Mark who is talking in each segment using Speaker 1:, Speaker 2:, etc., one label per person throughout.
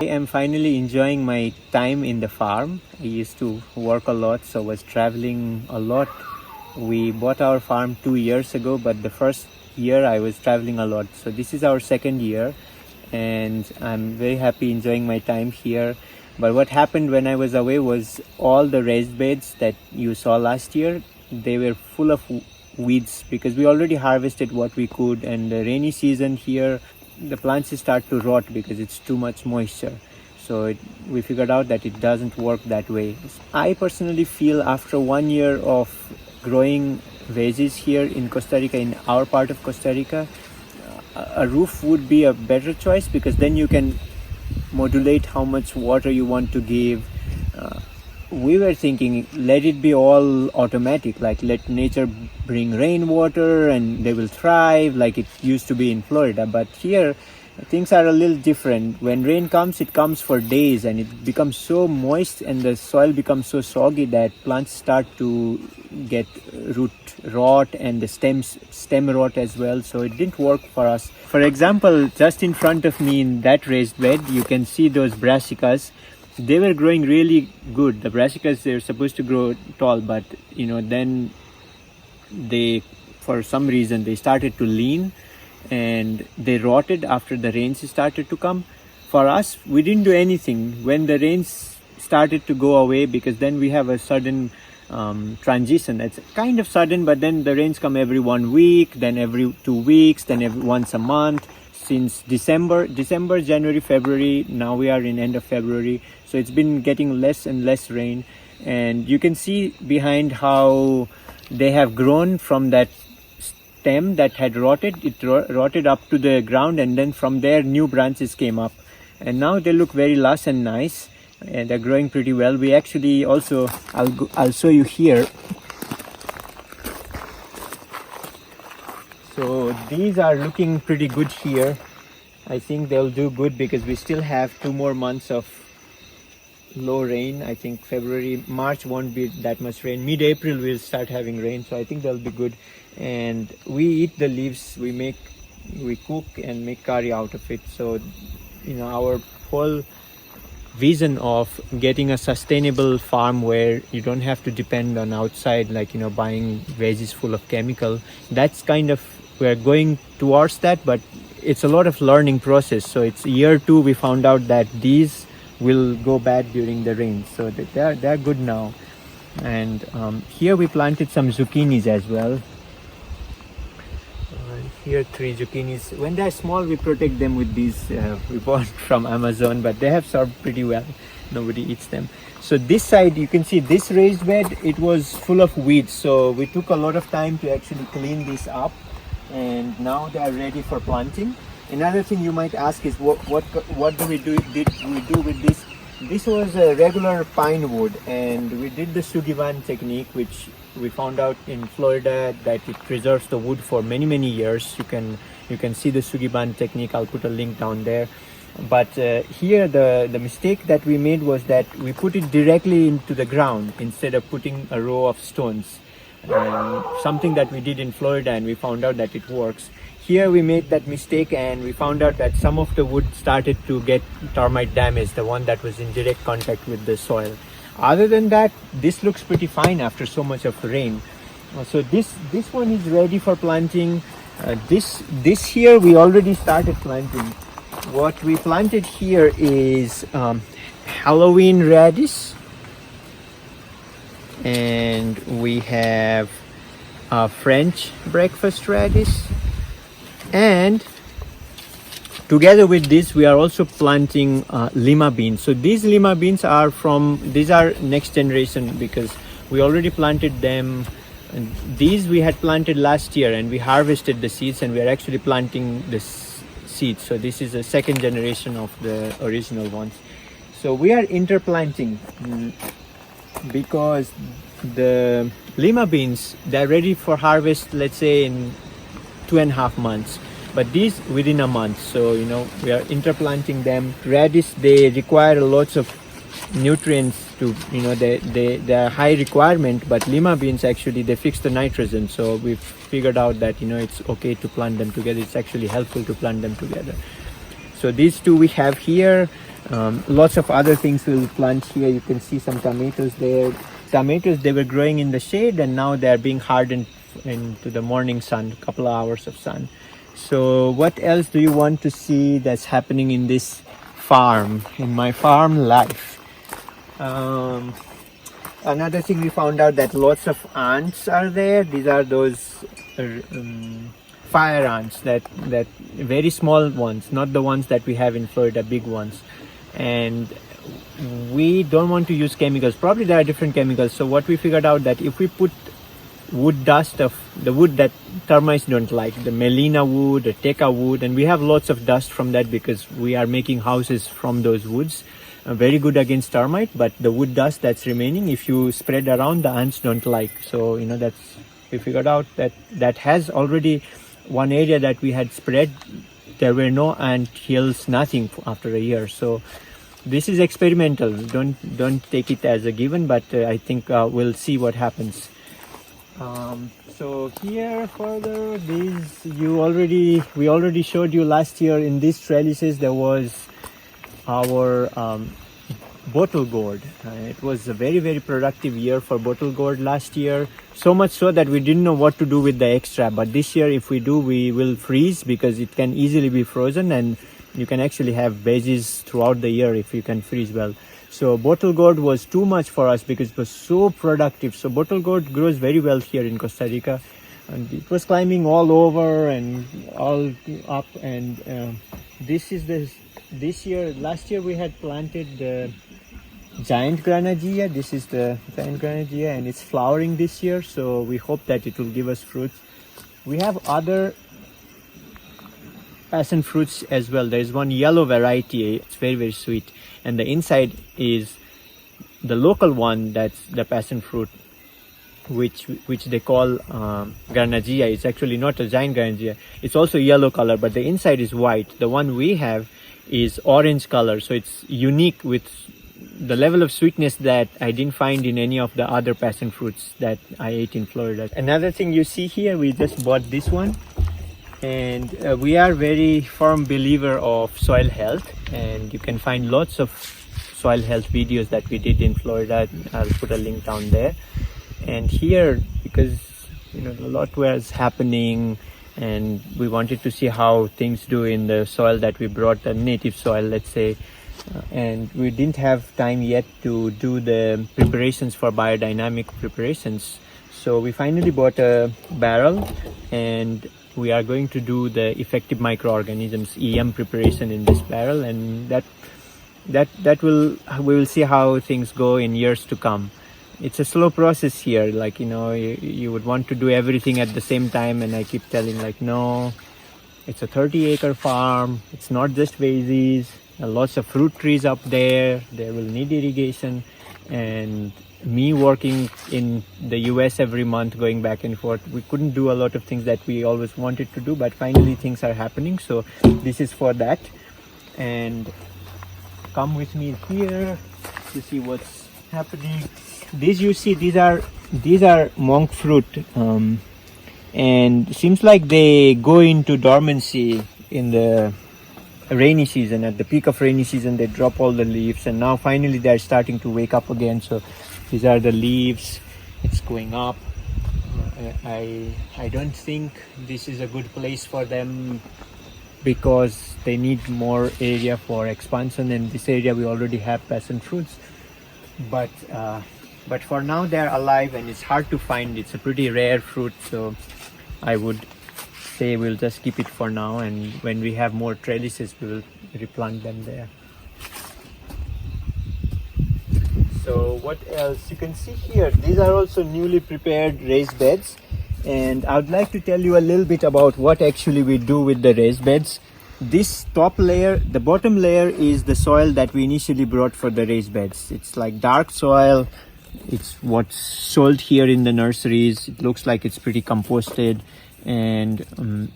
Speaker 1: I am finally enjoying my time in the farm. I used to work a lot, so was traveling a lot. We bought our farm 2 years ago, but the first year I was traveling a lot. So this is our second year and I'm very happy enjoying my time here. But what happened when I was away was all the raised beds that you saw last year, they were full of weeds because we already harvested what we could, and the rainy season here the plants start to rot because it's too much moisture. So we figured out that it doesn't work that way. I personally feel after 1 year of growing veggies here in Costa Rica, in our part of Costa Rica, a roof would be a better choice because then you can modulate how much water you want to give. We were thinking let it be all automatic, like let nature bring rainwater and they will thrive like it used to be in Florida. But here things are a little different. When rain comes, it comes for days and it becomes so moist and the soil becomes so soggy that plants start to get root rot and the stem rot as well. So it didn't work for us. For example, just in front of me in that raised bed, you can see those brassicas. They were growing really good. The brassicas, they're supposed to grow tall, but then they, for some reason, they started to lean and they rotted after the rains started to come. For us, we didn't do anything when the rains started to go away, because then we have a sudden transition. It's kind of sudden, but then the rains come every 1 week, then every 2 weeks, then once a month. Since December, January, February, now we are in end of February. So it's been getting less and less rain. And you can see behind how they have grown from that stem that had rotted. It rotted up to the ground, and then from there new branches came up. And now they look very lush and nice. And they're growing pretty well. We actually also, I'll show you here. So these are looking pretty good here. I think they'll do good because we still have 2 more months of low rain. I think March won't be that much rain. Mid-April we'll start having rain, so I think they'll be good. And we eat the leaves, we cook and make curry out of it. So our whole vision of getting a sustainable farm where you don't have to depend on outside, like buying veggies full of chemical, that's kind of, we're going towards that, but it's a lot of learning process. So it's year 2 we found out that these will go bad during the rain, so that they're good now. And here we planted some zucchinis as well. Here 3 zucchinis. When they're small we protect them with these we bought from Amazon, but they have served pretty well. Nobody eats them. So this side you can see this raised bed, it was full of weeds, so we took a lot of time to actually clean this up, and now they are ready for planting. Another thing you might ask is what did we do with this? This was a regular pine wood, and we did the sugivan technique, which we found out in Florida that it preserves the wood for many years. You can see the sugivan technique. I'll put a link down there. But here the mistake that we made was that we put it directly into the ground instead of putting a row of stones. Something that we did in Florida, and we found out that it works. Here we made that mistake and we found out that some of the wood started to get termite damage, the one that was in direct contact with the soil. Other than that, this looks pretty fine after so much of rain. So this one is ready for planting. This here we already started planting. What we planted here is Halloween radish, and we have French breakfast radish, and together with this we are also planting lima beans. So these lima beans are next generation, because we already planted them, and these we had planted last year and we harvested the seeds, and we are actually planting the seeds. So this is a second generation of the original ones. So we are interplanting because the lima beans, they're ready for harvest, let's say in 2.5 months, but these within a month. So we are interplanting them. Radish, they require lots of nutrients to, they are high requirement, but lima beans actually they fix the nitrogen. So we've figured out that it's okay to plant them together. It's actually helpful to plant them together. So these two we have here. Lots of other things we'll plant here. You can see some tomatoes there. Tomatoes, they were growing in the shade, and now they're being hardened into the morning sun, a couple of hours of sun. So what else do you want to see that's happening in this farm, in my farm life? Another thing, we found out that lots of ants are there. These are those fire ants, that very small ones, not the ones that we have in Florida, big ones. And we don't want to use chemicals. Probably there are different chemicals. So what we figured out, that if we put wood dust of the wood that termites don't like, the melina wood, the teca wood, and we have lots of dust from that because we are making houses from those woods, very good against termite. But the wood dust that's remaining, if you spread around, the ants don't like. So that's, we figured out that has already one area that we had spread, there were no ant hills, nothing after a year. So this is experimental. Don't take it as a given, but I think we'll see what happens. So here further, we already showed you last year. In these trellises there was our bottle gourd. It was a very, very productive year for bottle gourd last year, so much so that we didn't know what to do with the extra. But this year, if we do, we will freeze, because it can easily be frozen, and you can actually have veggies throughout the year if you can freeze well. So bottle gourd was too much for us because it was so productive. So bottle gourd grows very well here in Costa Rica, and it was climbing all over and all up. And last year we had planted the giant granadilla. This is the giant granadilla, and it's flowering this year. So we hope that it will give us fruits. We have other passion fruits as well. There is one yellow variety. It's very, very sweet, and the inside is the local one, that's the passion fruit, which they call granadilla. It's actually not a giant granadilla. It's also yellow color, but the inside is white. The one we have is orange color, so it's unique with the level of sweetness that I didn't find in any of the other passion fruits that I ate in Florida. Another thing you see here, we just bought this one. And we are very firm believer of soil health, and you can find lots of soil health videos that we did in Florida. I'll put a link down there. And here, because a lot was happening, and we wanted to see how things do in the soil that we brought, the native soil, let's say, and we didn't have time yet to do the preparations for biodynamic preparations. So we finally bought a barrel, and we are going to do the effective microorganisms EM preparation in this barrel, and we will see how things go in years to come. It's a slow process here. You would want to do everything at the same time, and I keep telling no, it's a 30-acre farm. It's not just veggies. Lots of fruit trees up there. They will need irrigation, and me working in the US every month, going back and forth, we couldn't do a lot of things that we always wanted to do, but finally things are happening. So this is for that. And come with me here to see what's happening. These are Monkfruit, and seems like they go into dormancy in the rainy season. At the peak of rainy season, they drop all the leaves, and now finally they're starting to wake up again. So these are the leaves. It's going up. I don't think this is a good place for them, because they need more area for expansion. In this area we already have passion fruits, but for now they're alive, and it's hard to find. It's a pretty rare fruit, so I would say we'll just keep it for now, and when we have more trellises we will replant them there. So what else? You can see here, these are also newly prepared raised beds, and I would like to tell you a little bit about what actually we do with the raised beds. This top layer, the bottom layer, is the soil that we initially brought for the raised beds. It's like dark soil. It's what's sold here in the nurseries. It looks like it's pretty composted, and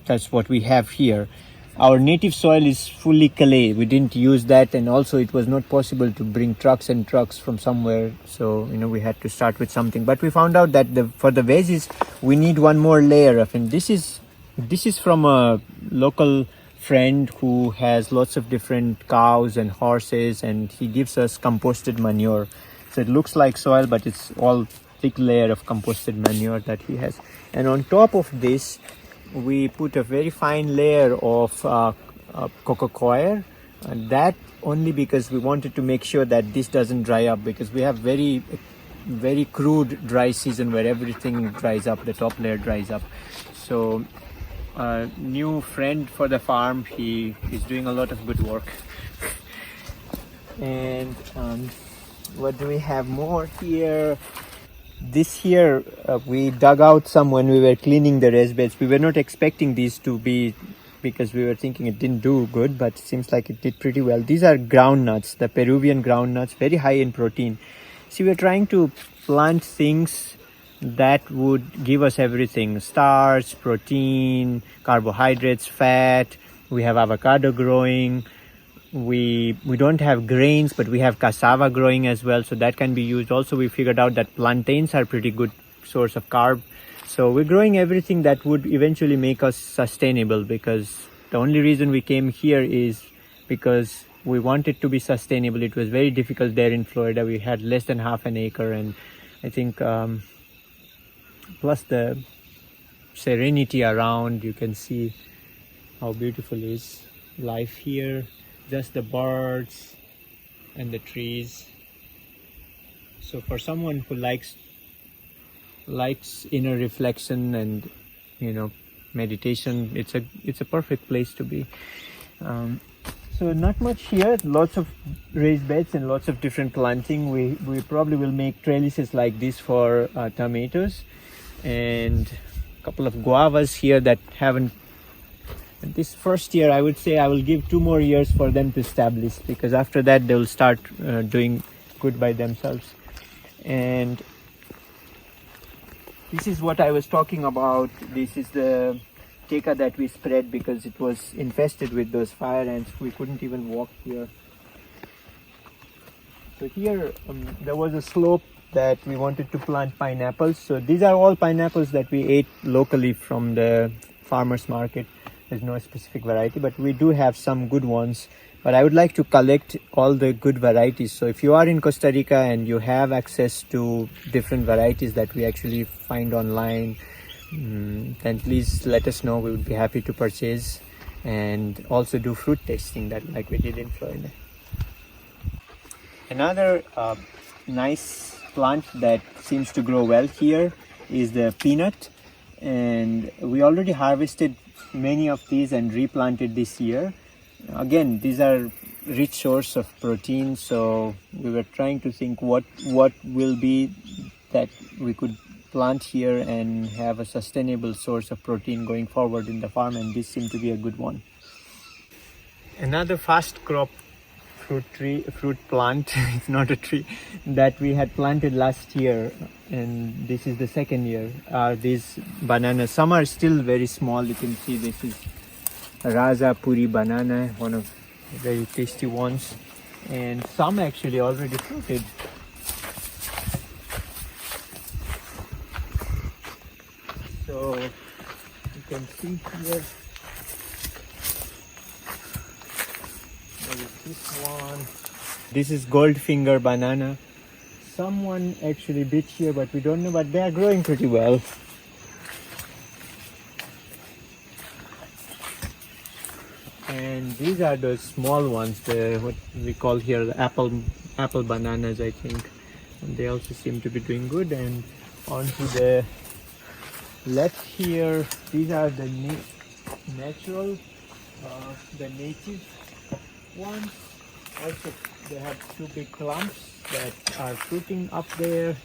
Speaker 1: that's what we have here. Our native soil is fully clay. We didn't use that, and also it was not possible to bring trucks and trucks from somewhere, so we had to start with something. But we found out that for the veggies we need one more layer of, and this is from a local friend who has lots of different cows and horses, and he gives us composted manure. So it looks like soil, but it's all thick layer of composted manure that he has. And on top of this, we put a very fine layer of coco coir, and that only because we wanted to make sure that this doesn't dry up, because we have very crude dry season where everything dries up, the top layer dries up. So new friend for the farm, he is doing a lot of good work. And what do we have more here? This year we dug out some when we were cleaning the raised beds. We were not expecting these to be, because we were thinking it didn't do good, but it seems like it did pretty well. These are groundnuts, the Peruvian groundnuts, very high in protein. See, we're trying to plant things that would give us everything: starch, protein, carbohydrates, fat. We have avocado growing. We don't have grains, but we have cassava growing as well, so that can be used. Also, we figured out that plantains are pretty good source of carb. So we're growing everything that would eventually make us sustainable, because the only reason we came here is because we wanted to be sustainable. It was very difficult there in Florida. We had less than half an acre, and I think plus the serenity around, you can see how beautiful is life here. Just the birds and the trees. So for someone who likes inner reflection and, you know, meditation, it's a perfect place to be. So not much here, lots of raised beds and lots of different planting. We probably will make trellises like this for tomatoes, and a couple of guavas here that haven't. And this first year, I would say I will give 2 more years for them to establish, because after that they will start doing good by themselves. And this is what I was talking about. This is the teca that we spread because it was infested with those fire ants. We couldn't even walk here. So here there was a slope that we wanted to plant pineapples. So these are all pineapples that we ate locally from the farmer's market. There's no specific variety, but we do have some good ones. But I would like to collect all the good varieties. So if you are in Costa Rica and you have access to different varieties that we actually find online, then please let us know. We would be happy to purchase and also do fruit tasting, that like we did in Florida. Another nice plant that seems to grow well here is the peanut, and we already harvested many of these and replanted this year. Again, these are rich source of protein, so we were trying to think what will be that we could plant here and have a sustainable source of protein going forward in the farm, and this seemed to be a good one. Another fast crop fruit plant, it's not a tree, that we had planted last year, and this is the second year, are these bananas. Some are still very small. You can see this is Raza Puri banana, one of the very tasty ones, and some actually already fruited. So you can see here, there is this one. This is Goldfinger banana. Someone actually bit here, but we don't know, but they are growing pretty well. And these are the small ones, what we call here the apple bananas, I think. And they also seem to be doing good. And on to the left here, these are the natural, the native ones. Also, they have 2 big clumps that are fruiting up there.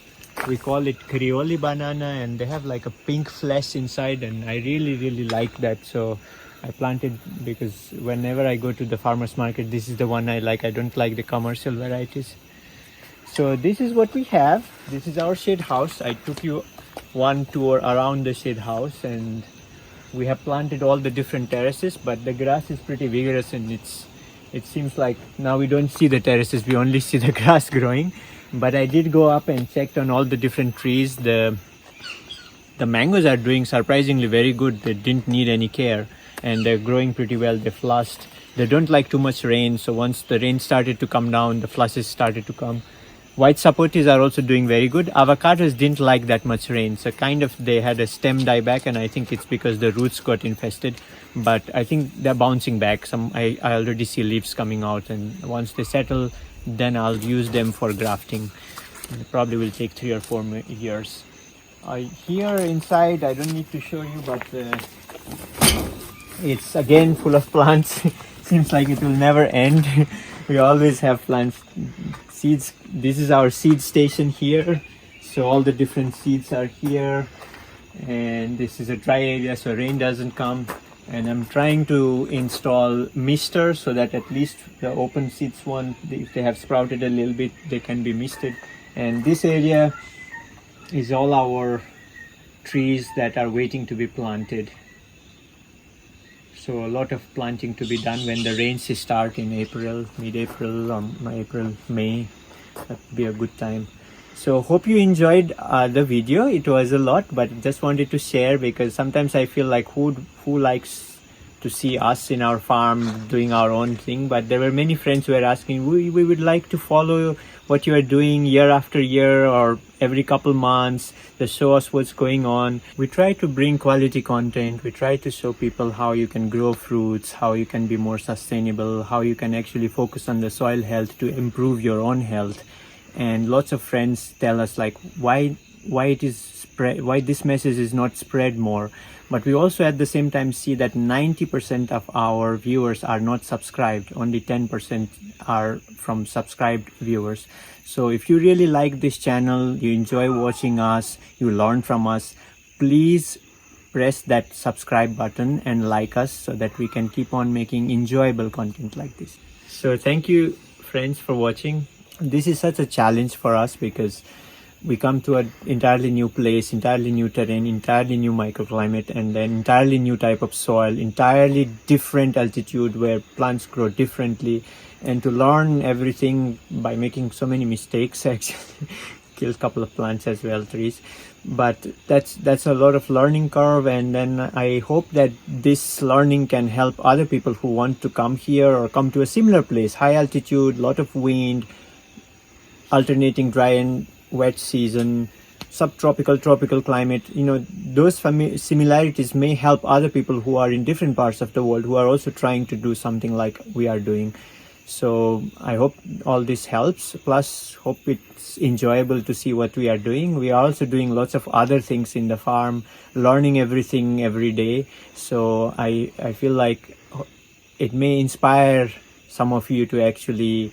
Speaker 1: We call it Criolli banana, and they have like a pink flesh inside, and I really like that. So I planted, because whenever I go to the farmer's market, this is the one I like. I don't like the commercial varieties. So this is what we have. This is our shade house. I took you one tour around the shade house, and we have planted all the different terraces, but the grass is pretty vigorous, and it seems like now we don't see the terraces, we only see the grass growing. But I did go up and checked on all the different trees. The mangoes are doing surprisingly very good. They didn't need any care. and they're growing pretty well. They flushed. They don't like too much rain, so once the rain started to come down, the flushes started to come. White sapotes are also doing very good. Avocados didn't like that much rain, so kind of they had a stem dieback, and I think it's because the roots got infested. But I think they're bouncing back. I already see leaves coming out, and once they settle, then I'll use them for grafting. It probably will take 3 or 4 years. Here inside, I don't need to show you, but it's again full of plants. Seems like it will never end. We always have plants. Seeds. This is our seed station here, so all the different seeds are here, and this is a dry area so rain doesn't come. And I'm trying to install mister so that at least the open seeds one, if they have sprouted a little bit, they can be misted. And this area is all our trees that are waiting to be planted. So a lot of planting to be done when the rains start in April, mid-April or April, May. That would be a good time. So hope you enjoyed the video. It was a lot, but just wanted to share because sometimes I feel like who likes to see us in our farm doing our own thing. But there were many friends who were asking, we would like to follow what you are doing year after year or every couple months, to show us what's going on. We try to bring quality content. We try to show people how you can grow fruits, how you can be more sustainable, how you can actually focus on the soil health to improve your own health. And lots of friends tell us like why this message is not spread more. But we also at the same time see that 90% of our viewers are not subscribed. Only 10% are from subscribed viewers. So if you really like this channel, you enjoy watching us, you learn from us, please press that subscribe button and like us so that we can keep on making enjoyable content like this. So thank you friends for watching. This is such a challenge for us because we come to an entirely new place, entirely new terrain, entirely new microclimate, and then entirely new type of soil, entirely different altitude where plants grow differently. And to learn everything by making so many mistakes, actually killed a couple of plants as well, trees. But that's a lot of learning curve, and then I hope that this learning can help other people who want to come here or come to a similar place, high altitude, lot of wind, alternating dry and wet season, subtropical, tropical climate. Those similarities may help other people who are in different parts of the world who are also trying to do something like we are doing. So I hope all this helps, plus hope it's enjoyable to see what we are doing. We are also doing lots of other things in the farm, learning everything every day. So I feel like it may inspire some of you to actually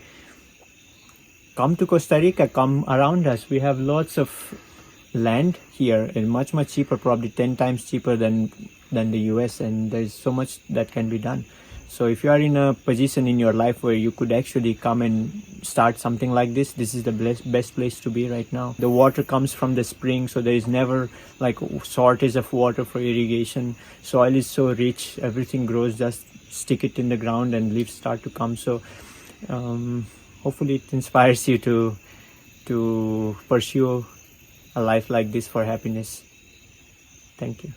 Speaker 1: come to Costa Rica, come around us. We have lots of land here and much cheaper, probably 10 times cheaper than the US, and there's so much that can be done. So if you are in a position in your life where you could actually come and start something like this is the best place to be right now. The water comes from the spring, so there is never like shortage of water for irrigation. Soil is so rich, everything grows, just stick it in the ground and leaves start to come. So hopefully it inspires you to pursue a life like this for happiness. Thank you.